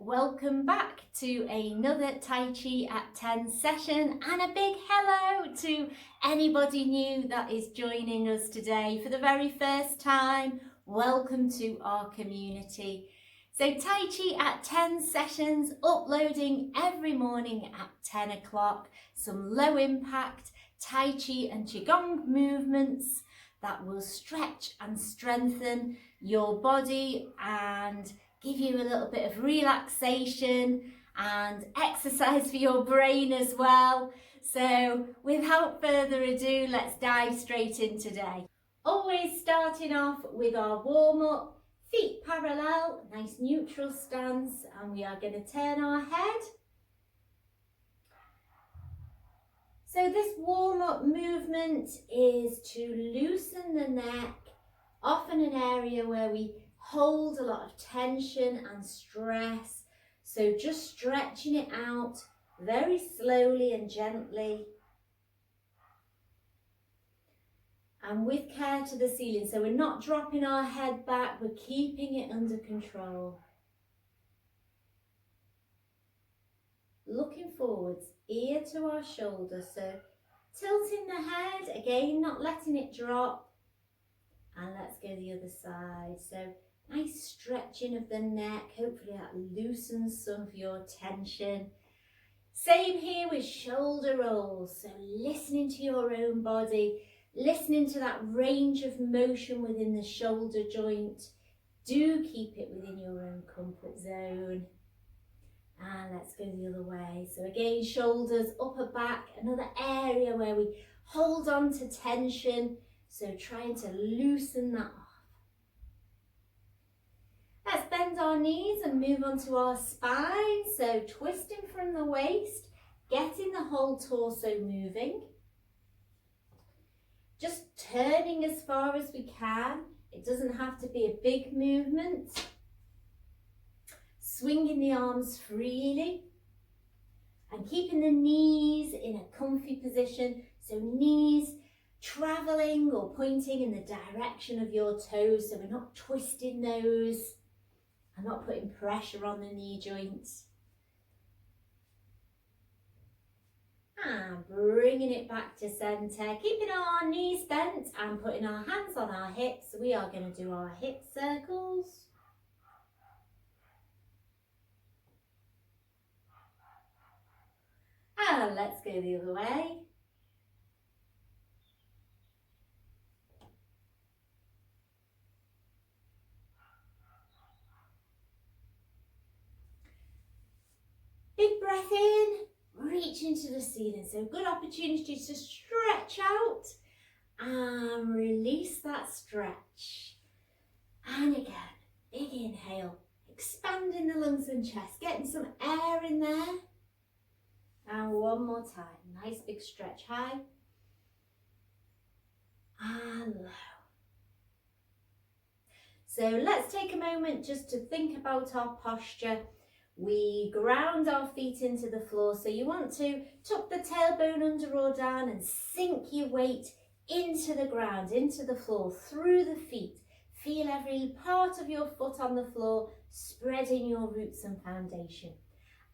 welcome back to another Tai Chi at 10 session, and a big hello to anybody new that is joining us today for the very first time. Welcome to our community. So Tai Chi at 10 sessions, uploading every morning at 10 o'clock, some low impact Tai Chi and QiGong movements that will stretch and strengthen your body and give you a little bit of relaxation and exercise for your brain as well. So without further ado, let's dive straight in today. Always starting off with our warm-up, feet parallel, nice neutral stance, and we are going to turn our head. So this warm-up movement is to loosen the neck, often an area where we hold a lot of tension and stress. So just stretching it out very slowly and gently. And with care to the ceiling. So we're not dropping our head back, we're keeping it under control. Looking forwards, ear to our shoulder. So tilting the head, again, not letting it drop. And let's go the other side. So nice stretching of the neck. Hopefully that loosens some of your tension. Same here with shoulder rolls. So listening to your own body, listening to that range of motion within the shoulder joint. Do keep it within your own comfort zone. And let's go the other way. So again, shoulders, upper back, another area where we hold on to tension. So trying to loosen that off. Let's bend our knees and move onto our spine. So twisting from the waist, getting the whole torso moving. Just turning as far as we can. It doesn't have to be a big movement. Swinging the arms freely and keeping the knees in a comfy position. So knees traveling or pointing in the direction of your toes, so we're not twisting those and not putting pressure on the knee joints. And bringing it back to centre, keeping our knees bent and putting our hands on our hips. We are going to do our hip circles. And let's go the other way. Big breath in, reach into the ceiling. So good opportunity to stretch out and release that stretch. And again, big inhale, expanding the lungs and chest, getting some air in there. And one more time, nice big stretch, high and low. So let's take a moment just to think about our posture. We ground our feet into the floor, so you want to tuck the tailbone under or down and sink your weight into the ground, into the floor, through the feet. Feel every part of your foot on the floor, spreading your roots and foundation.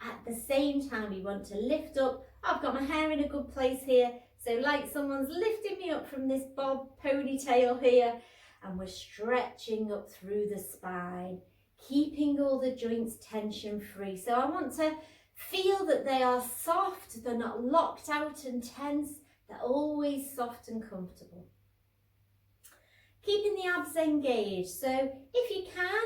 At the same time, we want to lift up. I've got my hair in a good place here, so like someone's lifting me up from this bob ponytail here, and we're stretching up through the spine, keeping all the joints tension free. So I want to feel that they are soft, they're not locked out and tense, they're always soft and comfortable. Keeping the abs engaged, so if you can,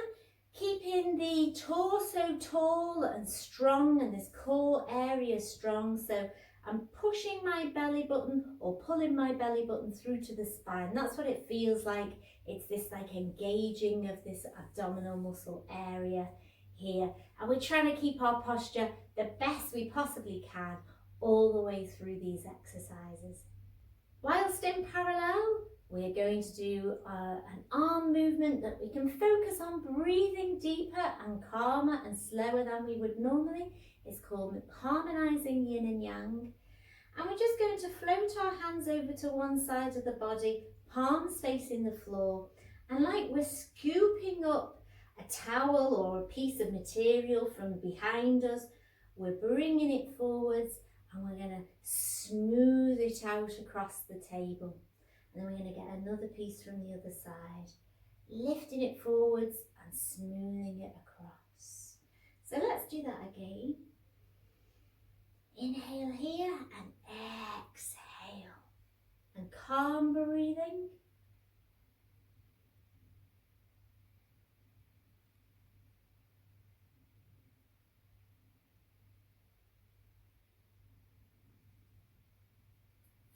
keeping the torso tall and strong and this core area strong. So I'm pushing my belly button or pulling my belly button through to the spine. That's what it feels like. It's this like engaging of this abdominal muscle area here. And we're trying to keep our posture the best we possibly can all the way through these exercises. Whilst in parallel, we're going to do an arm movement that we can focus on breathing deeper and calmer and slower than we would normally. It's called harmonizing yin and yang. And we're just going to float our hands over to one side of the body, palms facing the floor. And like we're scooping up a towel or a piece of material from behind us. We're bringing it forwards and we're going to smooth it out across the table. And then we're going to get another piece from the other side, lifting it forwards and smoothing it across. So let's do that again. Inhale here and exhale. And calm breathing.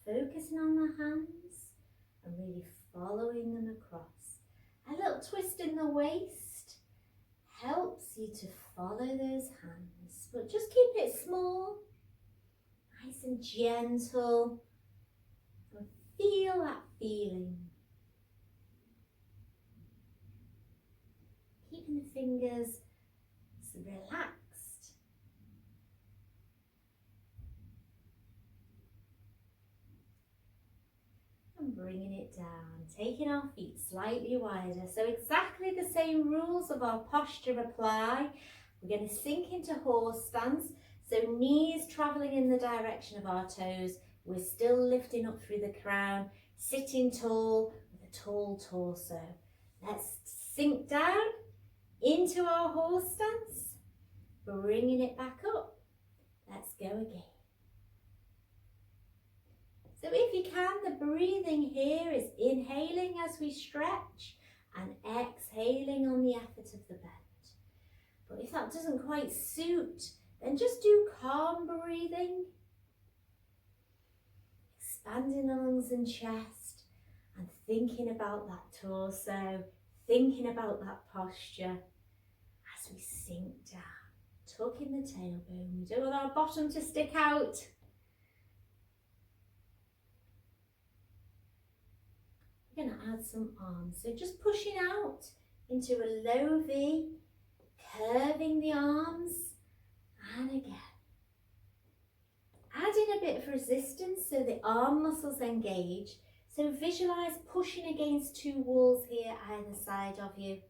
Focusing on the hands and really following them across. A little twist in the waist helps you to follow those hands, but just keep it small, nice and gentle, and feel that feeling. Keeping the fingers relaxed. And bringing it down, taking our feet slightly wider. So exactly the same rules of our posture apply. We're going to sink into horse stance. So knees traveling in the direction of our toes. We're still lifting up through the crown, sitting tall with a tall torso. Let's sink down into our horse stance, bringing it back up. Let's go again. So if you can, the breathing here is inhaling as we stretch and exhaling on the effort of the bend. But if that doesn't quite suit, then just do calm breathing. Expanding the lungs and chest and thinking about that torso, thinking about that posture as we sink down, tucking the tailbone. We don't want our bottom to stick out. We're going to add some arms. So just pushing out into a low V, curving the arms, and again. Adding a bit of resistance so the arm muscles engage. So visualize pushing against two walls here either side of you.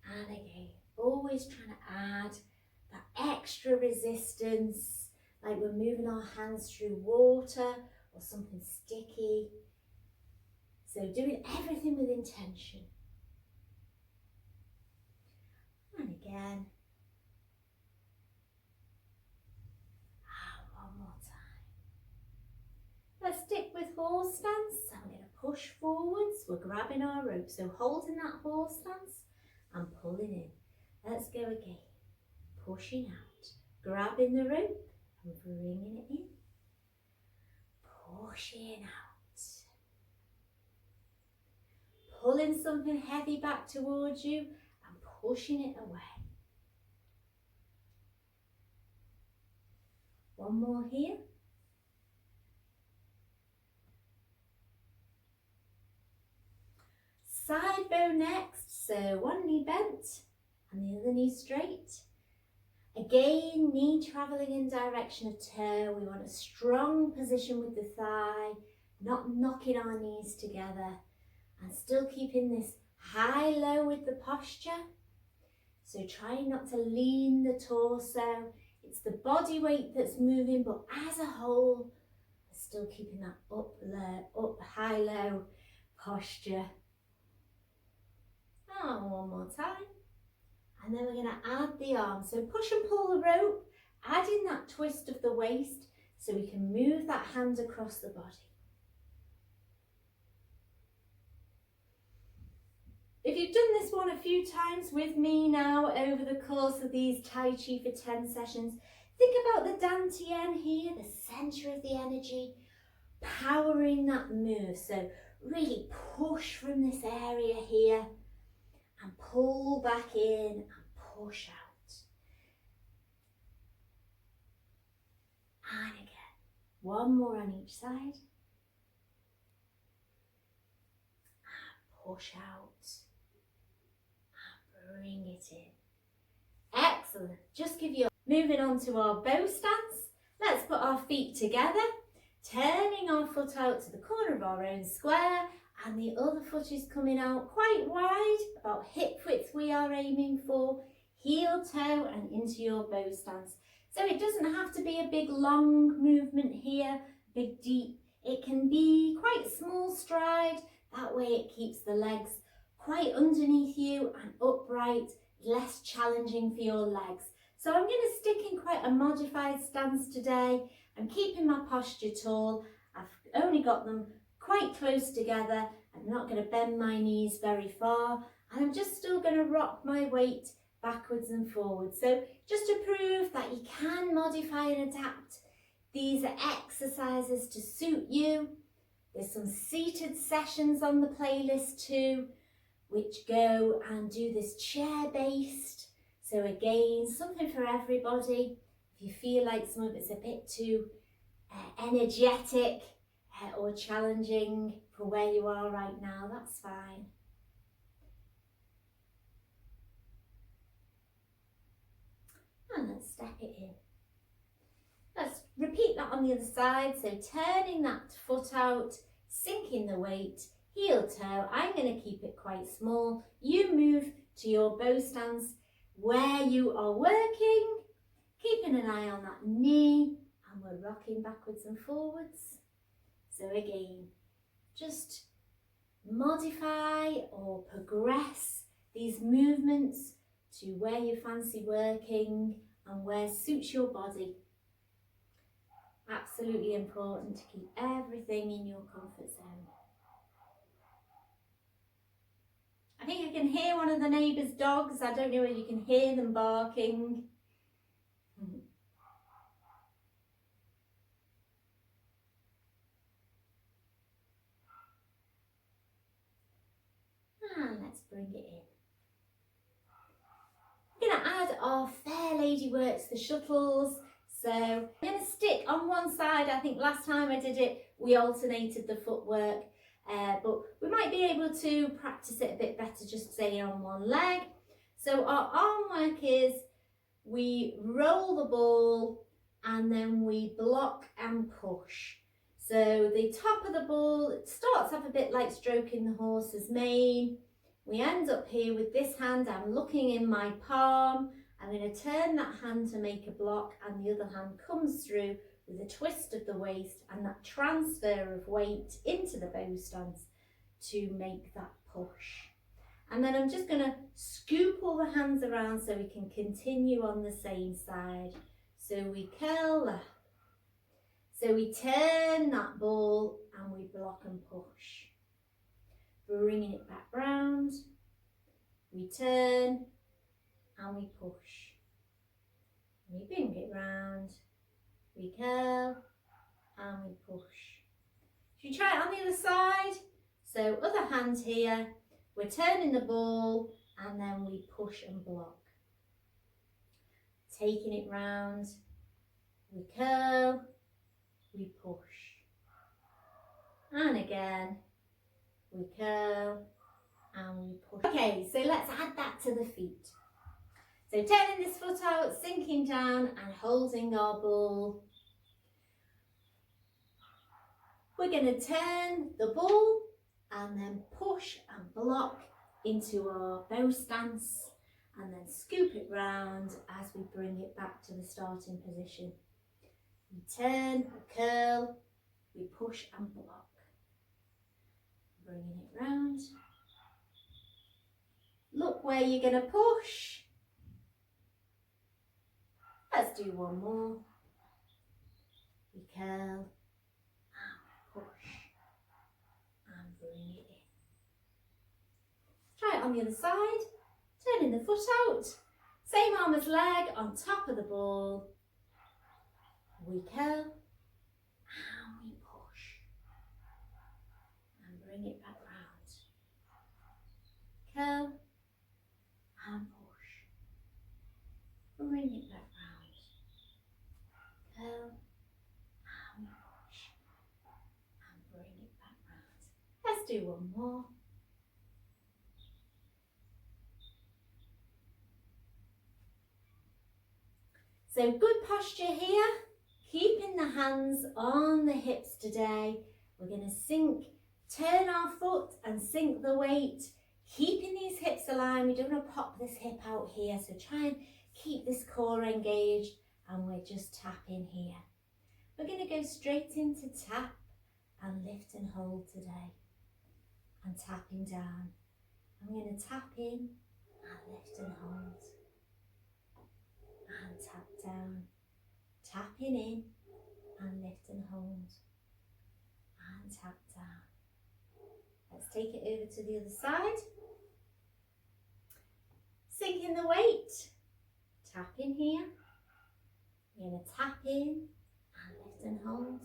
And again, always trying to add that extra resistance, like we're moving our hands through water or something sticky. So doing everything with intention. And again. And one more time. Let's stick with horse stance. So we're going to push forwards. We're grabbing our rope. So holding that horse stance and pulling in. Let's go again. Pushing out. Grabbing the rope and bringing it in. Pushing out. Pulling something heavy back towards you and pushing it away. One more here. Side bow next, so one knee bent and the other knee straight. Again, knee travelling in direction of toe. We want a strong position with the thigh, not knocking our knees together. And still keeping this high-low with the posture. So trying not to lean the torso. It's the body weight that's moving, but as a whole, we're still keeping that up, high-low posture. And one more time. And then we're going to add the arms. So push and pull the rope, adding that twist of the waist so we can move that hand across the body. If you've done this one a few times with me now over the course of these Tai Chi for 10 sessions, think about the dantian here, the centre of the energy, powering that move. So really push from this area here and pull back in and push out. And again, one more on each side. And push out. Bring it in. Excellent. Just give you. Moving on to our bow stance. Let's put our feet together, turning our foot out to the corner of our own square and the other foot is coming out quite wide, about hip width we are aiming for, heel toe and into your bow stance. So it doesn't have to be a big long movement here, big deep. It can be quite small stride, that way it keeps the legs quite underneath you and upright, less challenging for your legs. So I'm going to stick in quite a modified stance today. I'm keeping my posture tall. I've only got them quite close together. I'm not going to bend my knees very far, and I'm just still going to rock my weight backwards and forwards. So just to prove that you can modify and adapt these exercises to suit you. There's some seated sessions on the playlist too, which go and do this chair based. So again, something for everybody. If you feel like some of it's a bit too energetic or challenging for where you are right now, that's fine. And let's step it in. Let's repeat that on the other side. So turning that foot out, sinking the weight, heel toe. I'm going to keep it quite small. You move to your bow stance where you are working, keeping an eye on that knee, and we're rocking backwards and forwards. So again, just modify or progress these movements to where you fancy working and where suits your body. Absolutely important to keep everything in your comfort zone. I think I can hear one of the neighbour's dogs. I don't know whether you can hear them barking. And let's bring it in. We're going to add our Fair Lady Works, the shuttles. So I'm going to stick on one side. I think last time I did it, we alternated the footwork. But we might be able to practice it a bit better just staying on one leg. So our arm work is we roll the ball and then we block and push. So the top of the ball, it starts off a bit like stroking the horse's mane. We end up here with this hand. I'm looking in my palm. I'm going to turn that hand to make a block, and the other hand comes through with a twist of the waist and that transfer of weight into the bow stance to make that push. And then I'm just going to scoop all the hands around so we can continue on the same side. So we curl that. So we turn that ball and we block and push. Bringing it back round. We turn and we push. We bring it round. We curl and we push. Should we try it on the other side? So other hand here, we're turning the ball and then we push and block. Taking it round, we curl, we push. And again, we curl and we push. Okay, so let's add that to the feet. So turning this foot out, sinking down and holding our ball. We're going to turn the ball and then push and block into our bow stance and then scoop it round as we bring it back to the starting position. We turn, we curl, we push and block. Bringing it round. Look where you're going to push. Let's do one more. We curl and push and bring it in. Try it on the other side. Turning the foot out. Same arm as leg on top of the ball. We curl and we push and bring it back round. Curl and push. Bring it back round. Curl and push and bring it back round. Let's do one more. So good posture here, keeping the hands on the hips today. We're going to sink turn our foot and sink the weight, keeping these hips aligned. We don't want to pop this hip out here, so try and keep this core engaged, and we're just tapping here. We're going to go straight into tap and lift and hold today, and tapping down. I'm going to tap in and lift and hold, and tap down, tapping in and lift and hold, and tap down. Let's take it over to the other side. Sinking the weight, tap in here. We're going to tap in and lift and hold,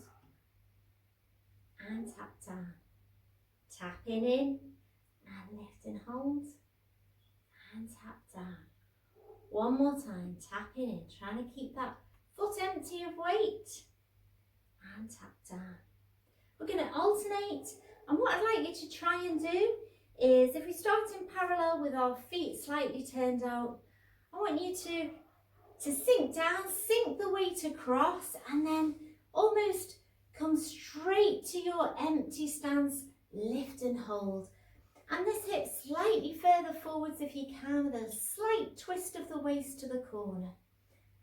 and tap down. Tapping in and lift and hold, and tap down. One more time, tapping in, trying to keep that foot empty of weight, and tap down. We're going to alternate, and what I'd like you to try and do is, if we start in parallel with our feet slightly turned out, I want you to sink down, sink the weight across, and then almost come straight to your empty stance, lift and hold. And this hip slightly further forwards if you can, with a slight twist of the waist to the corner.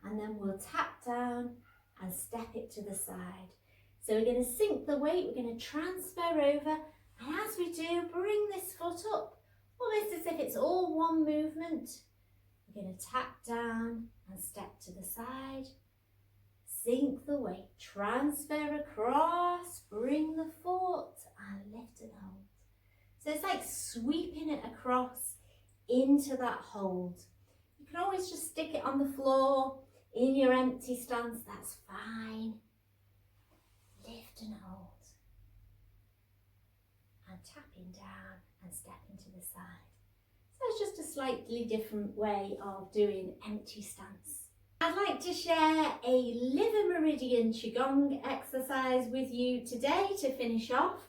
And then we'll tap down and step it to the side. So we're going to sink the weight, we're going to transfer over, and as we do, bring this foot up, almost as if it's all one movement. We're going to tap down and step to the side, sink the weight, transfer across, bring the foot and lift and hold. So it's like sweeping it across into that hold. You can always just stick it on the floor in your empty stance, that's fine. Lift and hold. And tapping down and stepping to the side. So it's just a slightly different way of doing empty stance. I'd like to share a Liver Meridian QiGong exercise with you today to finish off.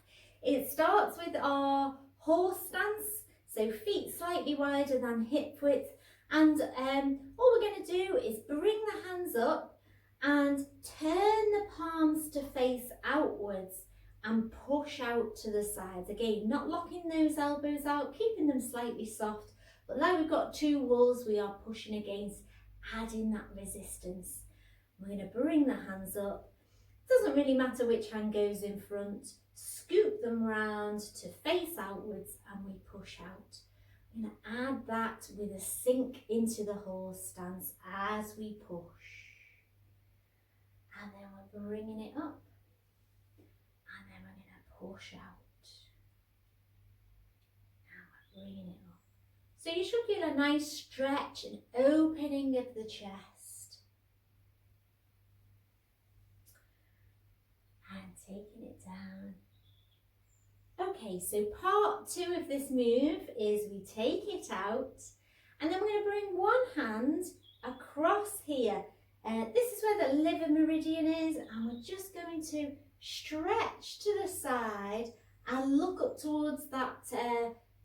It starts with our horse stance, so feet slightly wider than hip width, and all we're going to do is bring the hands up and turn the palms to face outwards and push out to the sides. Again, not locking those elbows out, keeping them slightly soft, but now we've got two walls we are pushing against, adding that resistance. We're going to bring the hands up. Doesn't really matter which hand goes in front. Scoop them round to face outwards and we push out. We're going to add that with a sink into the horse stance as we push. And then we're bringing it up. And then we're going to push out. Now we're bringing it up. So you should feel a nice stretch and opening of the chest. And taking it down. Okay, so part two of this move is we take it out and then we're going to bring one hand across here. This is where the liver meridian is, and we're just going to stretch to the side and look up towards that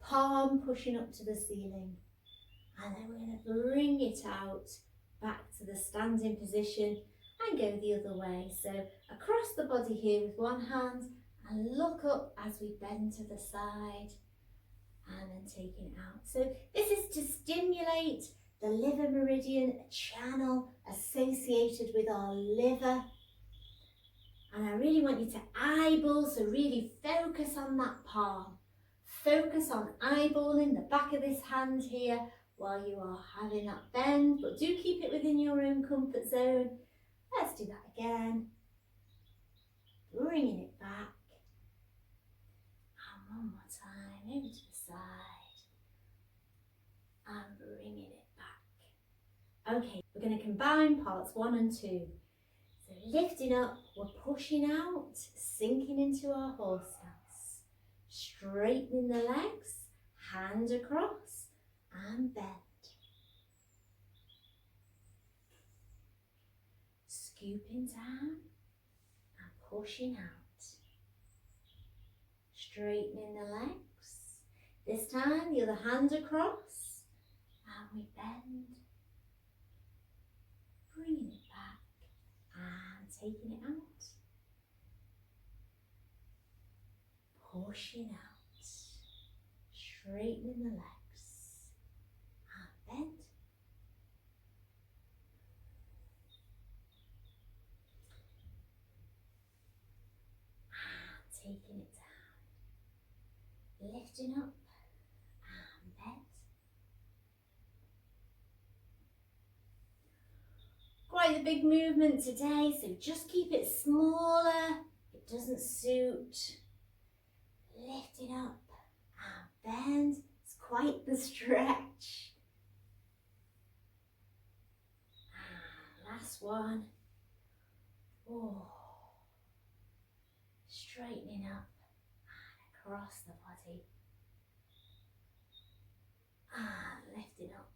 palm pushing up to the ceiling. And then we're going to bring it out back to the standing position and go the other way. So across the body here with one hand, and look up as we bend to the side and then taking it out. So this is to stimulate the liver meridian, a channel associated with our liver. And I really want you to eyeball, so really focus on that palm. Focus on eyeballing the back of this hand here while you are having that bend, but do keep it within your own comfort zone. Let's do that again. Bringing it back. And one more time, over to the side. And bringing it back. Okay, we're going to combine parts 1 and 2. So lifting up, we're pushing out, sinking into our horse stance. Straightening the legs, hand across and bend. Scooping down and pushing out. Straightening the legs. This time the other hand across and we bend. Bringing it back and taking it out. pushing out, straightening the legs, and bend. And taking it down, lifting up and bend. Quite a big movement today, so just keep it smaller. It doesn't suit. Lifting up and bend. It's quite the stretch. And last one. Oh. Straightening up and across the body. And lifting up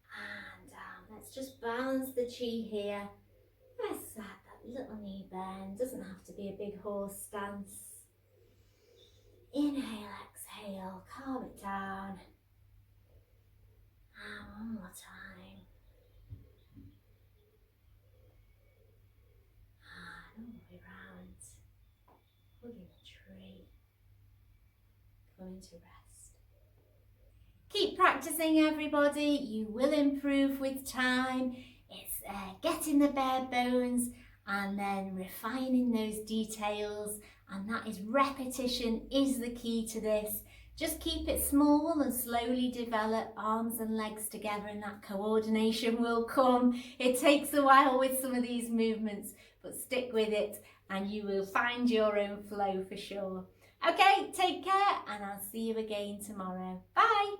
and down. Let's just balance the chi here. Let's add that little knee bend. Doesn't have to be a big horse stance. Inhale, exhale, calm it down. And one more time. And all the way round. Hugging the tree. Coming to rest. Keep practicing, everybody. You will improve with time. It's getting the bare bones and then refining those details, and that is repetition is the key to this. Just keep it small and slowly develop arms and legs together, and that coordination will come. It takes a while with some of these movements, but stick with it and you will find your own flow for sure. Okay, take care and I'll see you again tomorrow. Bye.